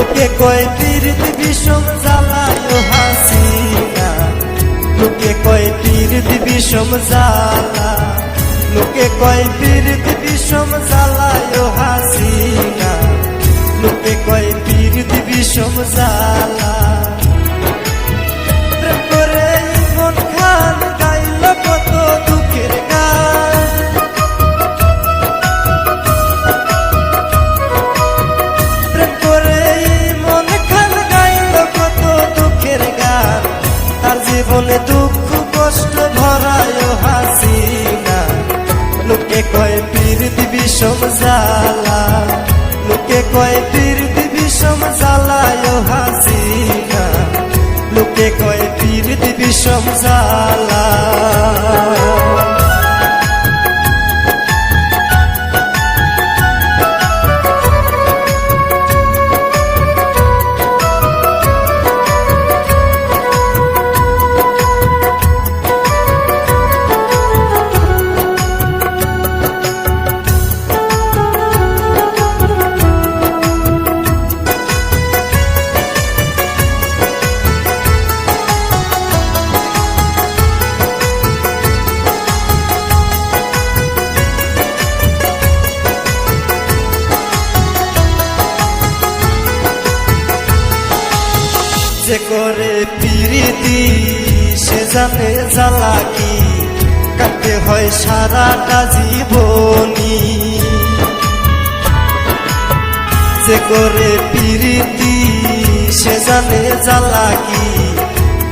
লোকে কয় পীড়িত বিষম জ্বালায় হাসিনা, লোকে কয় পীড়িত বিষম জ্বালা, লোকে কয় পীড়িত বিষম জ্বালায় হাসিনা, লোকে কয় পীড়িত বিষম জ্বালা। প্রেম করে ইমন খান গাইল কত দুঃখের গান, প্রেম করে ইমন খান গাইল কত দুঃখের গান, তার জীবনে দুঃখ কষ্ট ভরায় হাসিনা, লোকে কয় পীড়িত বিষম জ্বালা, লোকে কয় পীড়িত বিষম জ্বালায় হাসিনা, লোকে কয় পীড়িত বিষম জ্বালা। যে করে প্রীতি সে জানে জ্বালা কি, কাটতে হয় সারাটা জীবনী। যে করে প্রীতি সে জানে জ্বালা কি,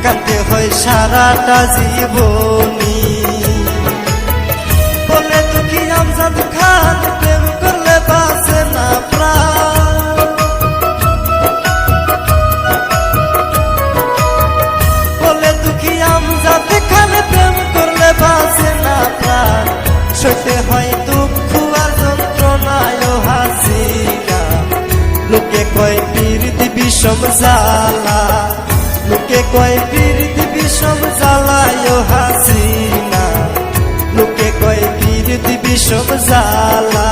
কাটতে হয় সারাটা জীবনী। বলে দুঃখী আমজাদ খান প্রেম করলে বাঁচে না প্রাণ, বলে দুঃখী আমজাদ খান প্রেম করলে বাঁচে না প্রাণ। সইতে হয় দুঃখ আর যন্ত্রণায় হাসিনা, লোকে কয় পীড়িত বিষম জ্বালা, লোকে কয় পীড়িত বিষম জ্বালায় হাসিনা, লোকে কয় পীড়িত বিষম জ্বালা।